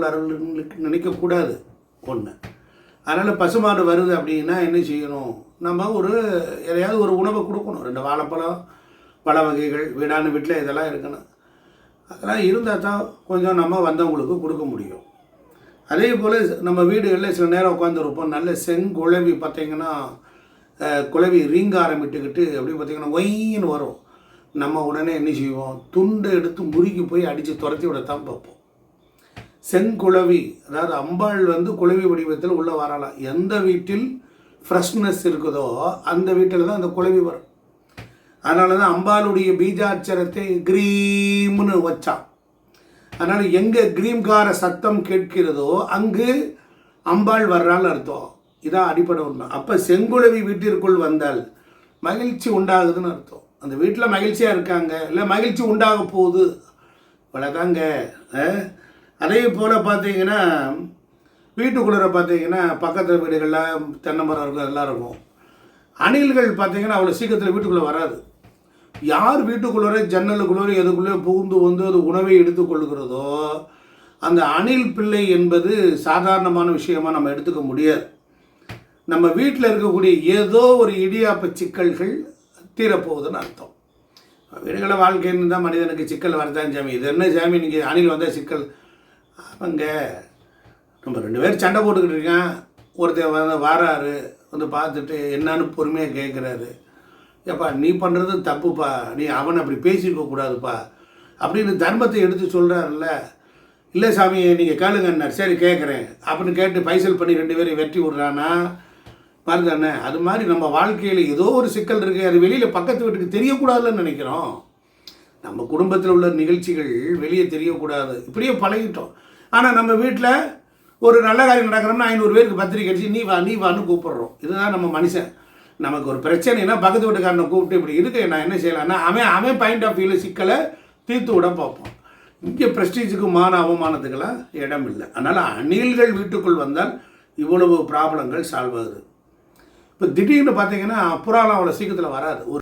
கடவுள் அருள்களுக்கு நினைக்கக்கூடாது ஒன்று. அதனால் பசுமாடு வருது அப்படின்னா என்ன செய்யணும், நம்ம எதையாவது ஒரு உணவை கொடுக்கணும். 2 வாழைப்பழம், பழ வகைகள், வீடான வீட்டில் இதெல்லாம் இருக்கணும். அதெல்லாம் இருந்தால் தான் கொஞ்சம் நம்ம வந்தவங்களுக்கு கொடுக்க முடியும். அதே போல் நம்ம வீடுகளில் சில நேரம் உட்காந்துருப்போம், நல்ல செங்குழவி பார்த்திங்கன்னா குழவி ரீங்காரம் விட்டுக்கிட்டு அப்படி பார்த்திங்கன்னா ஒயின்னு வரும். நம்ம உடனே என்ன செய்வோம், துண்டை எடுத்து முறுக்கி போய் அடித்து துரத்தி விடத்தான் பார்ப்போம். செங்குழவி, அதாவது அம்பாள் குழவி வடிவத்தில் உள்ளே வரலாம். எந்த வீட்டில் ஃப்ரெஷ்னஸ் இருக்குதோ அந்த வீட்டில் தான் அந்த குழவி வரும். அதனால தான் அம்பாளுடைய பீஜாட்சரத்தை கிரீம்னு வச்சான். அதனால் எங்கே கிரீம்கார சத்தம் கேட்கிறதோ அங்கு அம்பாள் வர்றான்னு அர்த்தம். இதான் அடிப்படை உண்மை. அப்போ செங்குழவி வீட்டிற்குள் வந்தால் மகிழ்ச்சி உண்டாகுதுன்னு அர்த்தம். அந்த வீட்டில் மகிழ்ச்சியாக இருக்காங்க, இல்லை மகிழ்ச்சி உண்டாக போகுது, இவ்வளோதாங்க. அதே போல் பார்த்தீங்கன்னா வீட்டுக்குள்ளே பார்த்தீங்கன்னா பக்கத்து வீடுகளில் தென்னை மரம் இருக்கும், எல்லாம் இருக்கும். அணில்கள் பார்த்தீங்கன்னா அவ்வளோ சீக்கிரத்தில் வீட்டுக்குள்ளே வராது. யார் வீட்டுக்குள்ளே ஜன்னலுக்குள்ளே எதுக்குள்ளே புகுந்து அது உணவை எடுத்துக்கொள்கிறதோ அந்த அணில் பிள்ளை என்பது சாதாரணமான விஷயமாக நம்ம எடுத்துக்க முடியாது. நம்ம வீட்டில் இருக்கக்கூடிய ஏதோ ஒரு இடியாப்ப சிக்கல்கள் தீரப்போகுதுன்னு அர்த்தம். வீடுகளில் வாழ்க்கைன்னு தான் மனிதனுக்கு சிக்கல் வரதான் சாமி. இது என்ன சாமி நீங்கள் அணில் வந்தால் சிக்கல்? அவங்க நம்ம 2 பேர் சண்டை போட்டுக்கிட்டு இருக்கேன், ஒருத்தர் வாராரு பார்த்துட்டு என்னன்னு பொறுமையாக கேட்குறாரு. ஏப்பா நீ பண்ணுறது தப்புப்பா, நீ அவனை அப்படி பேசியிருக்கக்கூடாதுப்பா அப்படின்னு தர்மத்தை எடுத்து சொல்கிறாருல்ல. இல்லை சாமி நீங்கள் கேளுங்கன்னார், சரி கேட்குறேன் அப்படின்னு கேட்டு பைசல் பண்ணி 2 பேரையும் வெட்டி விட்றானா பாருதானே. அது மாதிரி நம்ம வாழ்க்கையில் ஏதோ ஒரு சிக்கல் இருக்குது, அது வெளியில் பக்கத்து வீட்டுக்கு தெரியக்கூடாதுன்னு நினைக்கிறோம். நம்ம குடும்பத்தில் உள்ள நிகழ்ச்சிகள் வெளியே தெரியக்கூடாது, இப்படியே பழகிட்டோம். ஆனால் நம்ம வீட்டில் ஒரு நல்ல காரியம் நடக்கிறோம்னா 500 பேருக்கு பத்திரிக்கை அடிச்சு நீ வான்னு கூப்பிட்றோம். இதுதான் நம்ம மனுஷன். நமக்கு ஒரு பிரச்சனைனா பக்கத்து வீட்டுக்காரனை கூப்பிட்டு இப்படி இருக்கு நான் என்ன செய்யலாம்னா அவன் பாயிண்ட் ஆஃப் வியூவில் சிக்கலை தீர்த்து விட பார்ப்போம். இங்கே ப்ரெஸ்டீஜுக்கு மான அவமானத்துக்கெல்லாம் இடம் இல்லை. அதனால் அணில்கள் வீட்டுக்குள் வந்தால் இவ்வளவு ப்ராப்ளங்கள் சால்வ் ஆகுது. இப்போ திடீர்னு பார்த்தீங்கன்னா புறாலாம் அவ்வளோ சீக்கிரத்தில் வராது.